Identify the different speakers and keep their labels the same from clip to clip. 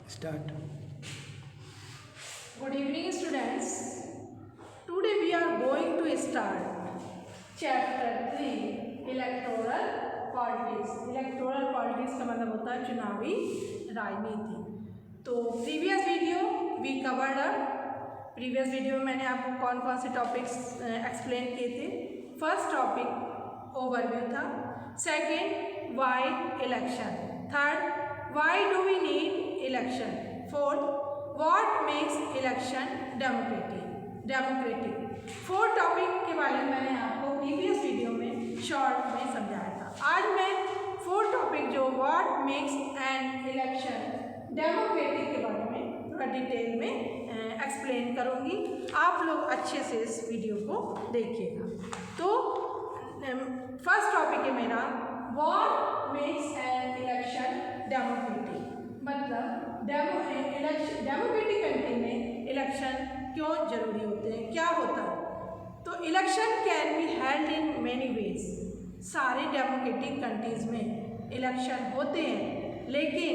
Speaker 1: Start.
Speaker 2: Good evening, students. Today we are going to start chapter 3 electoral politics. Electoral politics का मतलब होता है चुनावी राजनीति। तो previous video we covered previous video में मैंने आपको कौन कौन से टॉपिक्स एक्सप्लेन किए थे। फर्स्ट टॉपिक ओवरव्यू था, second why election, third why do we need election, fourth what makes election democratic. Four topic के बारे में मैंने आपको प्रीवियस वीडियो में शॉर्ट में समझाया था। आज मैं फोर टॉपिक जो what makes an election democratic के बारे में थोड़ा डिटेल में एक्सप्लेन करूँगी। आप लोग अच्छे से इस वीडियो को देखिएगा। तो फर्स्ट टॉपिक है मेरा what makes an election democratic, मतलब डेमोक्रेटिक कंट्री में इलेक्शन क्यों जरूरी होते हैं, क्या होता है। तो election can be held in many ways. सारे डेमोक्रेटिक कंट्रीज़ में इलेक्शन होते हैं, लेकिन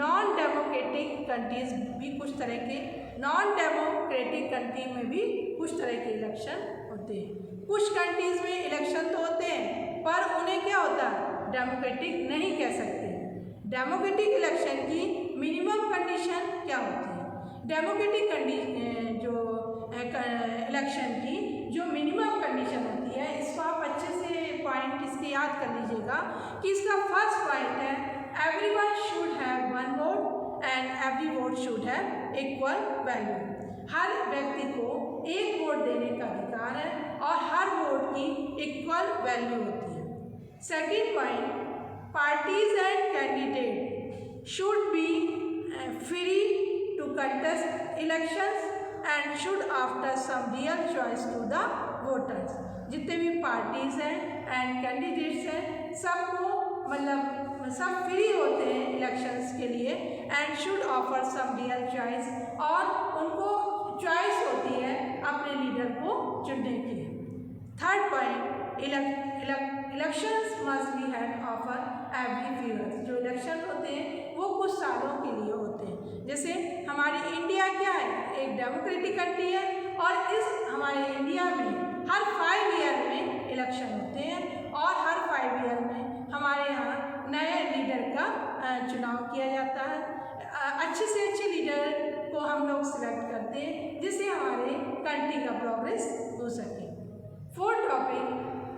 Speaker 2: नॉन डेमोक्रेटिक कंट्रीज़ भी कुछ तरह के कंट्री में भी कुछ तरह के इलेक्शन होते हैं। कुछ कंट्रीज़ में इलेक्शन तो होते हैं पर उन्हें क्या होता है, डेमोक्रेटिक नहीं कह सकते। डेमोक्रेटिक इलेक्शन की मिनिमम कंडीशन क्या होती है। डेमोक्रेटिक इलेक्शन की जो मिनिमम कंडीशन होती है, इसको आप अच्छे से पॉइंट इसके याद कर लीजिएगा कि इसका फर्स्ट पॉइंट है everyone should have one vote and every vote should have equal value. हर व्यक्ति को एक वोट देने का अधिकार है और हर वोट की इक्वल वैल्यू होती है। Second point, parties and candidates should be free to contest elections and should offer some real choice to the voters। जितने भी पार्टीज हैं एंड कैंडिडेट्स हैं, सबको मतलब सब फ्री होते हैं इलेक्शंस के लिए and should offer some real choice, और उनको चॉइस होती है अपने लीडर को चुनने की। Third point, elections must be held offer every 3 years। जो इलेक्शन होते हैं वो कुछ सालों के लिए होते हैं। जैसे हमारी इंडिया क्या है, एक डेमोक्रेटिक कंट्री है, और इस हमारे इंडिया में हर 5 year में इलेक्शन होते हैं और हर 5 year में हमारे यहाँ नए लीडर का चुनाव किया जाता है। अच्छे से अच्छे लीडर को हम लोग सिलेक्ट करते हैं जिससे हमारे कंट्री का प्रोग्रेस हो सके। Fourth topic,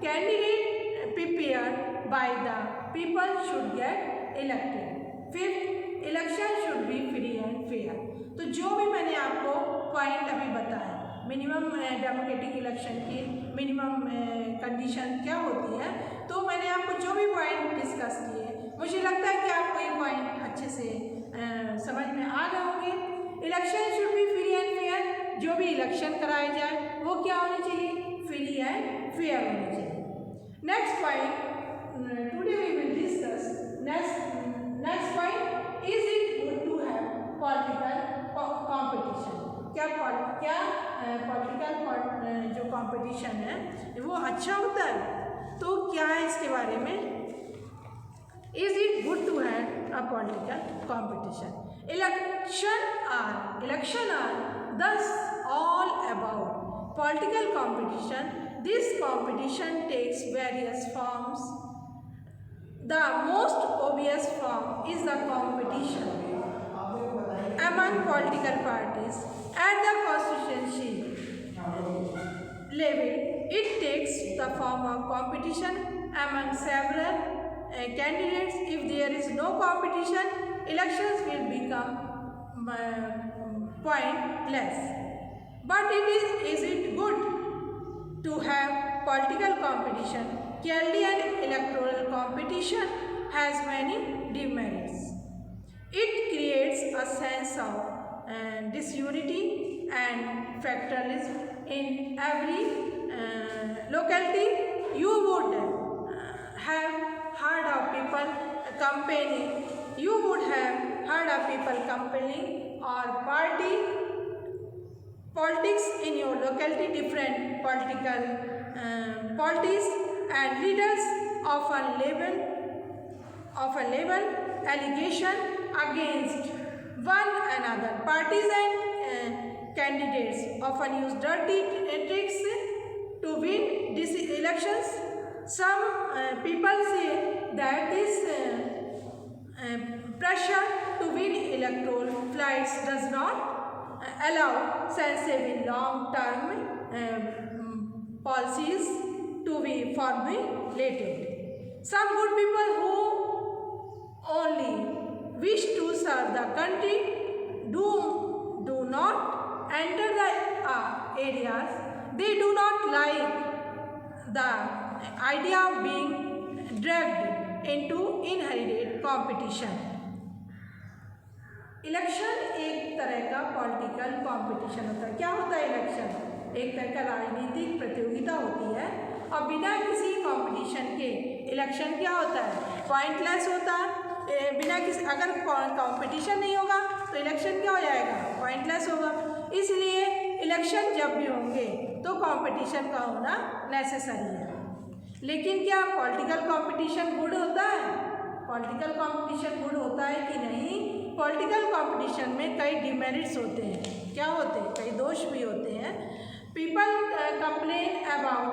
Speaker 2: candidate prepared by the people should get elected। Fifth, election should be free and fair. तो जो भी मैंने आपको पॉइंट अभी बताया, मिनिमम डेमोक्रेटिक इलेक्शन की मिनिमम कंडीशन क्या होती है, तो मैंने आपको जो भी पॉइंट डिस्कस किए, मुझे लगता है कि आपको ये पॉइंट अच्छे से समझ में आ गए होंगे। Election should be free and fair. जो भी इलेक्शन कराए जाए वो क्या होनी चाहिए, फ्री एंड फेयर होनी चाहिए। Next point, today we will discuss next point, is it good to have political competition। क्या पॉलिटिकल जो कंपटीशन है वो अच्छा होता है, तो क्या है इसके बारे में। Is it good to have a political competition? Election are thus all about political competition। This competition takes various forms. The most obvious form is the competition among political parties at the constituency level. It takes the form of competition among several candidates. If there is no competition, elections will become pointless. But is it good to have political competition? Clearly, an electoral competition has many demerits. It creates a sense of disunity and factionalism in every locality. You would have heard of people campaigning. You would have heard of people campaigning or politics in your locality. Different political parties and leaders often label allegation against one another. Parties and candidates often use dirty tricks to win these elections. Some people say that this pressure to win electoral flights does not allow sensible long-term policies to be formulated. Some good people who only wish to serve the country do not enter the areas. They do not like the idea of being dragged into inherited competition. Election एक तरह का political competition होता है। क्या होता है election? एक तरह का राजनीतिक प्रतियोगिता होती है और बिना किसी कंपटीशन के इलेक्शन क्या होता है? पॉइंटलेस होता है। बिना किसी अगर कंपटीशन नहीं होगा तो इलेक्शन क्या हो जाएगा? पॉइंटलेस होगा। इसलिए इलेक्शन जब भी होंगे तो कंपटीशन का होना नेसेसरी है। लेकिन क्या पॉलिटिकल कंपटीशन गुड होता है? पॉलिटिकल कंपटीशन गुड होता है कि नहीं? पॉलिटिकल कंपटीशन में कई डिमेरिट्स होते हैं। क्या होते हैं? कई दोष भी होते हैं। People complain about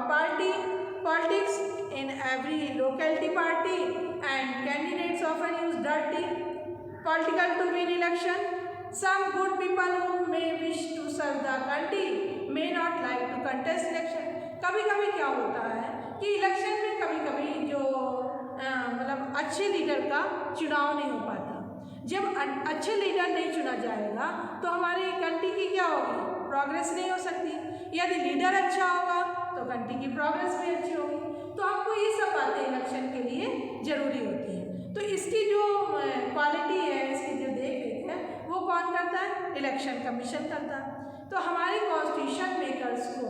Speaker 2: politics in every locality party and candidates often use dirty political to win election. Some good people who may wish to serve the country may not like to contest election. कभी कभी क्या होता है कि election में कभी कभी जो मतलब अच्छे लीडर का चुनाव नहीं हो पाता. जब अच्छे लीडर नहीं चुना जाएगा तो हमारी कंट्री की क्या होगी? प्रोग्रेस नहीं हो सकती. यदि लीडर अच्छा होगा तो कंट्री की प्रोग्रेस भी अच्छी होगी. तो आपको ये सब बातें इलेक्शन के लिए ज़रूरी होती है. तो इसकी जो क्वालिटी है, इसकी जो देख रेख है, वो कौन करता है? इलेक्शन कमीशन करता है. तो हमारे कॉन्स्टिट्यूशन मेकर्स को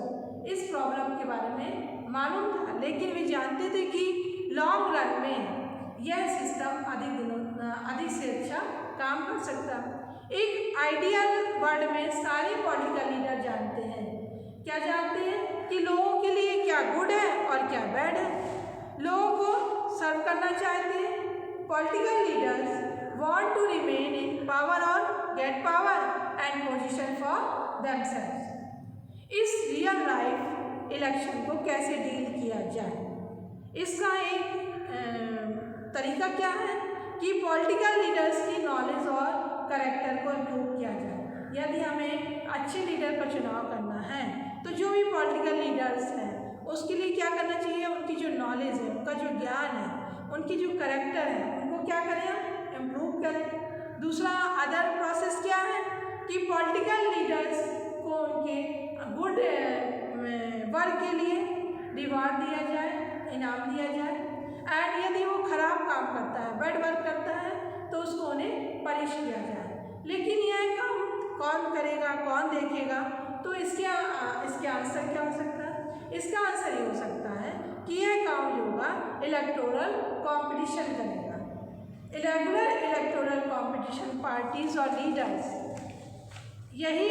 Speaker 2: इस प्रॉब्लम के बारे में मालूम था, लेकिन वे जानते थे कि लॉन्ग रन में यह सिस्टम अधिक से अच्छा काम कर सकता. एक आइडियल वर्ल्ड में सारे पॉलिटिकल लीडर जानते हैं. क्या जानते हैं? कि लोगों के लिए क्या गुड है और क्या बैड है. लोगों को सर्व करना चाहते हैं. Political leaders want to remain in power और get power and position for themselves. इस रियल लाइफ इलेक्शन को कैसे डील किया जाए, इसका एक तरीका क्या है कि पॉलिटिकल लीडर्स की नॉलेज और कैरेक्टर को इम्प्रूव किया जाए. यदि हमें अच्छे लीडर का चुनाव करना है तो जो भी पॉलिटिकल लीडर्स हैं उसके लिए क्या करना चाहिए? उनकी जो नॉलेज है, उनका जो ज्ञान है, उनकी जो कैरेक्टर है, उनको क्या करें? इम्प्रूव करें. दूसरा अदर प्रोसेस क्या है कि पॉलिटिकल लीडर्स को उनके गुड वर्क के लिए रिवार्ड दिया जाए, इनाम दिया जाए. एंड यदि वो खराब काम करता है, बैड वर्क करता है, तो उसको उन्हें पनिश किया जाए. लेकिन यह काम कौन करेगा, कौन देखेगा? तो इसके आंसर क्या हो सकता है? इसका आंसर ये हो सकता है कि यह काम जो होगा इलेक्टोरल कंपटीशन करेगा. इरेगुलर इलेक्टोरल कंपटीशन पार्टीज और लीडर्स यही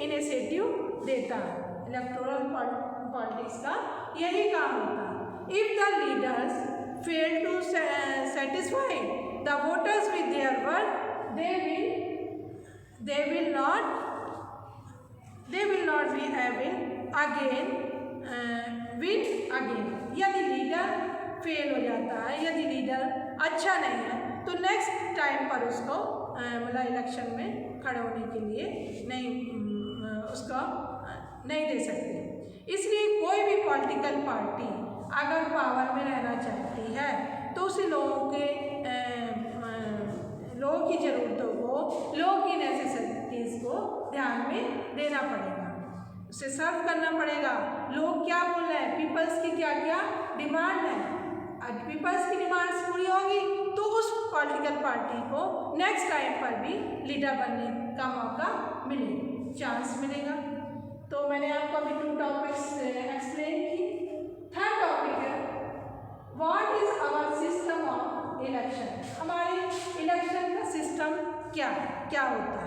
Speaker 2: इनिशिएटिव देता है. इलेक्टोरल पॉलिटिक्स का यही काम होता है. If the leaders fail to satisfy the voters with their work, they will not be able again win again. यदि लीडर फेल हो जाता है, यदि लीडर अच्छा नहीं है, तो नेक्स्ट टाइम पर उसको मतलब इलेक्शन में खड़े होने के लिए उसको नहीं दे सकते. इसलिए कोई भी पॉलिटिकल पार्टी अगर पावर में रहना चाहती है तो उसे लोगों की ज़रूरतों को, लोगों की नेसेसिटीज़ को ध्यान में देना पड़ेगा. उसे सर्व करना पड़ेगा. लोग क्या बोल रहे हैं, पीपल्स की क्या क्या डिमांड है. आज पीपल्स की डिमांड्स पूरी होगी तो उस पॉलिटिकल पार्टी को नेक्स्ट टाइम पर भी लीडर बनने का मौका मिलेगा, चांस मिलेगा. तो मैंने आपको अभी 2 टॉपिक्स एक्सप्लेन की. थर्ड टॉपिक है what is our system of election. हमारे इलेक्शन का सिस्टम क्या है, क्या होता है?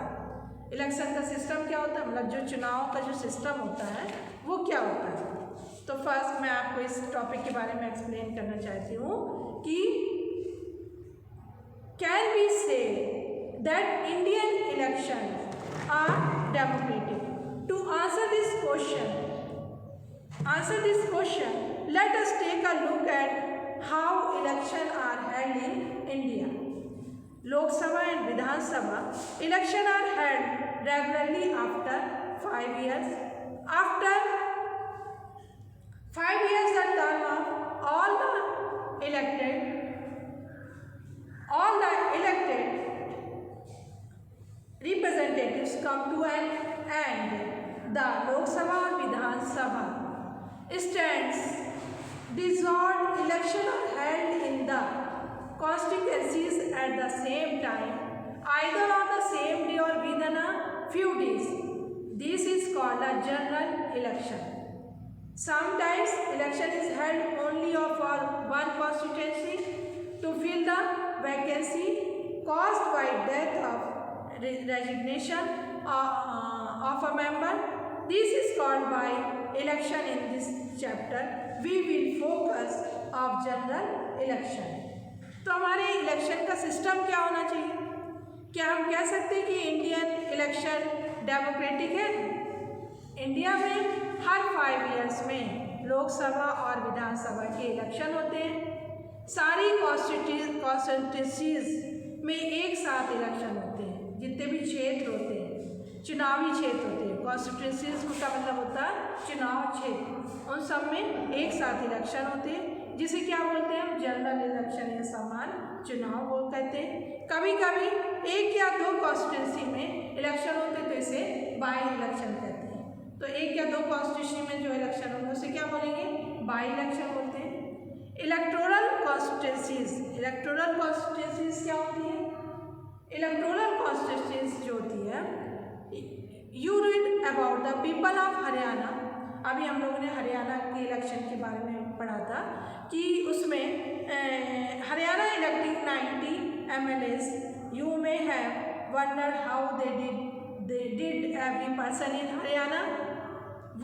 Speaker 2: इलेक्शन का सिस्टम क्या होता है, मतलब जो चुनाव का जो सिस्टम होता है वो क्या होता है. तो फर्स्ट मैं आपको इस टॉपिक के बारे में एक्सप्लेन करना चाहती हूँ कि can we say that Indian election democratic? To answer this question, let us take a look at how elections are held in India. Lok Sabha and Vidhan Sabha elections are held regularly after 5 years. After 5 years, the term of all the elected representatives come to an end. The Lok Sabha and Vidhan Sabha stands dissolved. Elections are held in the constituencies at the same time, either on the same day or within a few days. This is called a general election. Sometimes election is held only for one constituency to fill the vacancy caused by death of resignation of a member. This is called by election. In this chapter we will focus of general election. तो हमारे election का system क्या होना चाहिए? क्या हम कह सकते हैं कि इंडियन इलेक्शन डेमोक्रेटिक है? इंडिया में हर 5 इयर्स में लोकसभा और विधानसभा के इलेक्शन होते हैं। सारी कॉन्स्टिट्यूंसीज में एक साथ इलेक्शन होते हैं। जितने भी क्षेत्र होते हैं, चुनावी क्षेत्र होते हैं, कॉन्स्टिट्यूंसीज का मतलब होता है चुनाव क्षेत्र, उन सब में एक साथ इलेक्शन होते हैं, जिसे क्या बोलते हैं हम? जनरल इलेक्शन या सामान्य चुनाव बोल कहते हैं। कभी कभी 1 या 2 कॉन्स्टिट्यूंसी में इलेक्शन होते हैं तो इसे बाई इलेक्शन कहते हैं। तो 1 या 2 कॉन्स्टिट्यूंसी में जो इलेक्शन होंगे उसे क्या बोलेंगे? बाई इलेक्शन बोलते हैं। इलेक्टोरल कॉन्स्टिट्यूंसीज क्या होती है? इलेक्टोरल कॉन्स्टिट्यूंसीज जो होती है, you read about the people of Haryana. अभी हम लोगों ने हरियाणा के इलेक्शन के बारे में पढ़ा था कि उसमें Haryana electing 90 MLAs. You may have wondered how they did every person in Haryana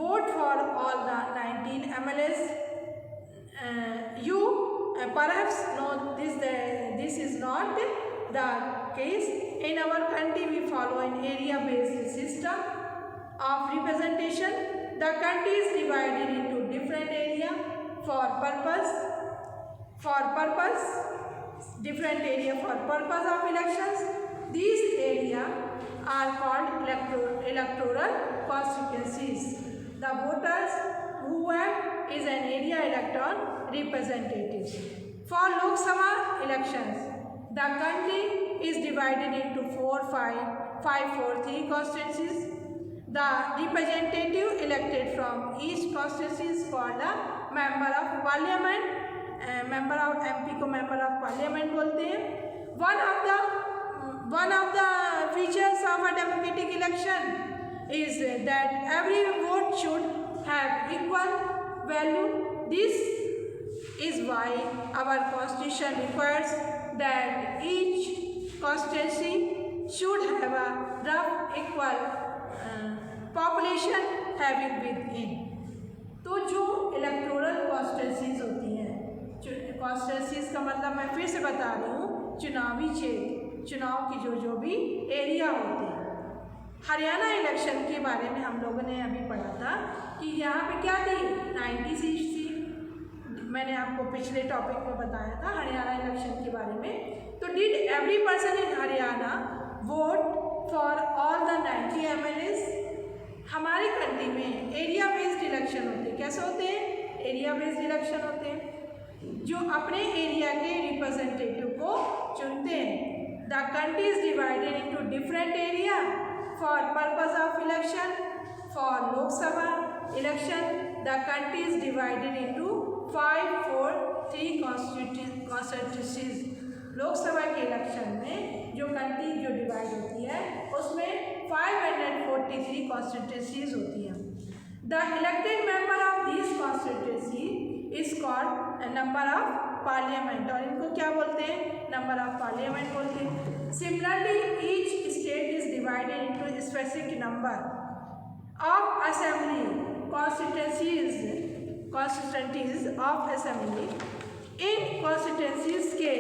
Speaker 2: vote for all the 19 MLAs. You perhaps know this is not the case. In our country we follow an area-based system of representation. The country is divided into different areas for purpose of elections. These areas are called electoral constituencies. The voters who act is an area electoral representatives. For Lok Sabha elections, the country is divided into 4-5-4-3 constituencies. The representative elected from each constituency is called a member of parliament. member of MP को member of parliament बोलते हैं. One of the features of a democratic election is that every vote should have equal value. This is why our constitution requires that each constituency should have a rough equal population having with in. तो जो electoral constituencies होती हैं, constituencies का मतलब मैं फिर से बता रही हूँ, चुनावी क्षेत्र, चुनाव की जो भी एरिया होते हैं. हरियाणा इलेक्शन के बारे में हम लोगों ने अभी पढ़ा था कि यहाँ पे क्या थी, 90 सीट थी. मैंने आपको पिछले टॉपिक में बताया था हरियाणा इलेक्शन के बारे में. तो did every person in Haryana vote for all the 90 MLAs? हमारे कंट्री में एरिया बेस्ड इलेक्शन होते हैं. कैसे होते हैं? एरिया बेस्ड इलेक्शन होते हैं, जो अपने एरिया के रिप्रेजेंटेटिव को चुनते हैं. The country is divided into different area for purpose of election. For Lok Sabha election the country is divided into 5-4-3 constituencies. Lok Sabha के इलेक्शन में जो कंट्री जो डिवाइड होती है उसमें 543 कॉन्स्टिट्यूंसीज होती हैं. The elected member of this constituency is called number of parliament. और इनको क्या बोलते हैं? नंबर ऑफ पार्लियामेंट बोलते हैं. Similarly each state is divided into specific number of assembly constituencies of assembly. In constituencies के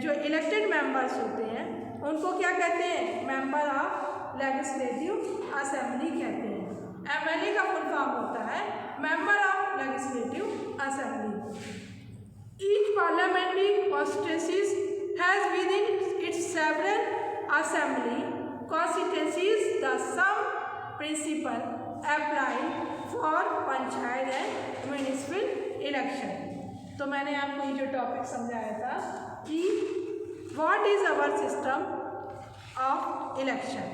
Speaker 2: जो इलेक्टेड मेंबर्स होते हैं उनको क्या कहते हैं? मेंबर ऑफ लेजिस्लेटिव असेंबली कहते हैं। MLA का फुल फॉर्म होता है member of legislative assembly. Each parliamentary constituencies has within its several assembly constituencies the same principle apply for panchayat and municipal election. तो मैंने आपको ये जो टॉपिक समझाया था कि what is our system of election.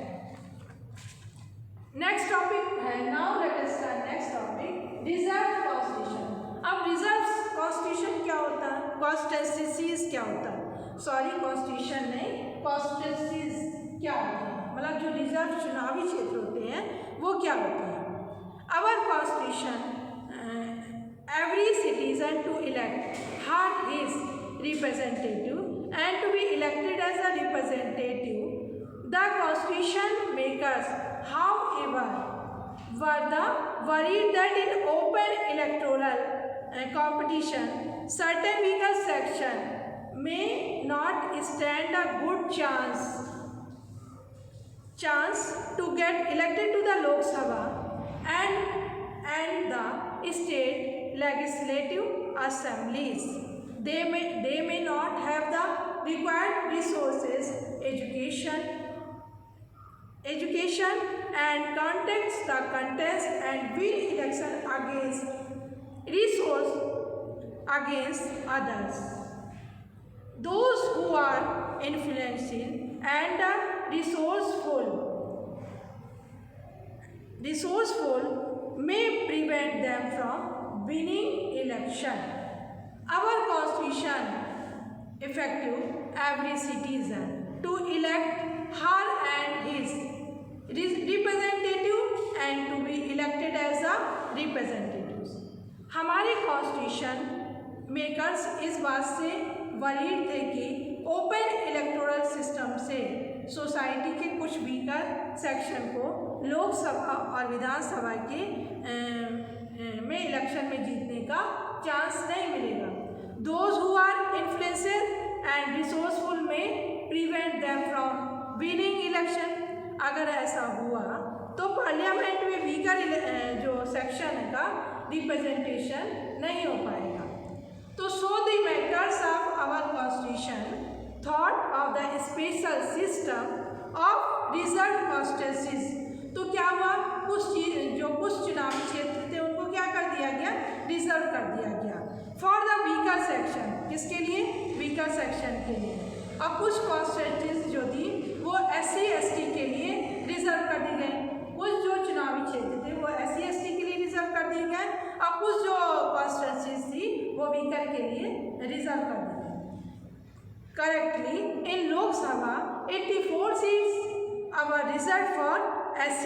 Speaker 2: Next topic है, now let us start next topic, reserve constitution. अब रिजर्व कॉन्स्टिट्यूशन क्या होता है? कॉन्स्टिट्यूंसीज क्या होता है? सॉरी, कॉन्स्टिट्यूशन नहीं, कॉन्स्टिट्यूंसीज क्या होते हैं? मतलब जो रिजर्व चुनावी क्षेत्र होते हैं वो क्या होते हैं? Our constitution every citizen to elect her his representative and to be elected as a representative. The constitution makers, however, were worried that in open electoral competition, certain weaker section may not stand a good chance to get elected to the Lok Sabha and the state legislative assemblies. They may not have the required resources, education and contest and win election against others. Those who are influential and resourceful may prevent them from winning election. Our constitution effective every citizen to elect her and his representative and to be elected as a representatives. हमारे constitution makers इस बात से worried थे कि open electoral system से society के कुछ weaker section को लोकसभा और विधानसभा के में इलेक्शन में जीतने का चांस नहीं मिलेगा। Those who are influencer and resourceful may prevent them from winning election. अगर ऐसा हुआ तो पार्लियामेंट में वीकर जो सेक्शन का रिप्रेजेंटेशन नहीं हो पाएगा। तो so the makers of our constitution thought of the special system of reserve constituencies. तो क्या हुआ, कुछ चुनावी क्षेत्र थे उनको क्या कर दिया गया? रिजर्व कर दिया गया फॉर द वीकर सेक्शन। किसके लिए? वीकर सेक्शन के लिए। और कुछ कॉन्स्टिट्यूंसीज जो थी वो SC ST के लिए रिजर्व कर दी गई। कुछ जो चुनावी क्षेत्र थे वो SC ST के लिए रिजर्व कर दिए गए और कुछ जो कॉन्स्टिट्यूंसीज थी वो वीकर के लिए रिजर्व कर दी गई। Correctly in Lok Sabha 84 seats are reserve for SC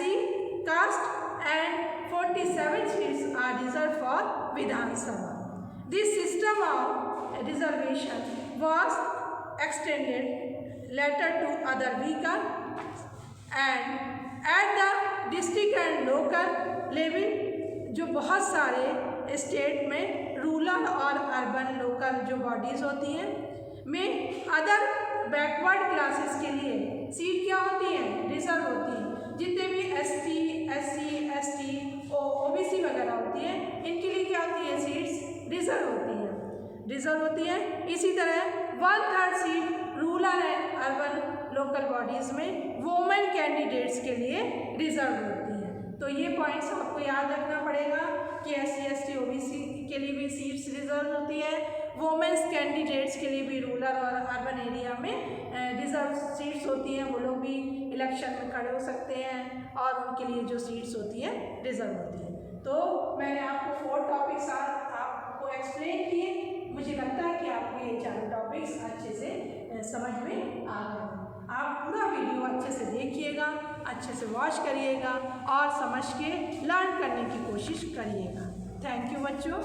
Speaker 2: caste and 47 seats are reserved for Vidhan Sabha. This system of reservation was extended later to other weaker and at the district and local level जो बहुत सारे state में rural और urban local जो bodies होती हैं में other backward classes के लिए सीट क्या होती हैं? रिजर्व होती हैं। जितने भी ST SC ST OBC वगैरह होती है इनके लिए क्या होती है? सीट्स रिजर्व होती है। इसी तरह 1/3 seat rural and urban local bodies में वोमेन कैंडिडेट्स के लिए रिजर्व होती है। तो ये पॉइंट्स आपको याद रखना पड़ेगा कि SC ST OBC के लिए भी सीट्स रिजर्व होती है, वोमेंस कैंडिडेट्स के लिए भी रूरल और अर्बन एरिया में रिजर्व सीट्स होती हैं। वो लोग भी इलेक्शन में खड़े हो सकते हैं और उनके लिए जो सीट्स होती हैं रिजर्व होती हैं। तो मैंने आपको 4 टॉपिक्स आपको एक्सप्लेन किए। मुझे लगता है कि आपको ये 4 टॉपिक्स अच्छे से समझ में आ गए। आप पूरा वीडियो अच्छे से देखिएगा, अच्छे से वॉच करिएगा और समझ के लर्न करने की कोशिश करिएगा। थैंक यू बच्चों।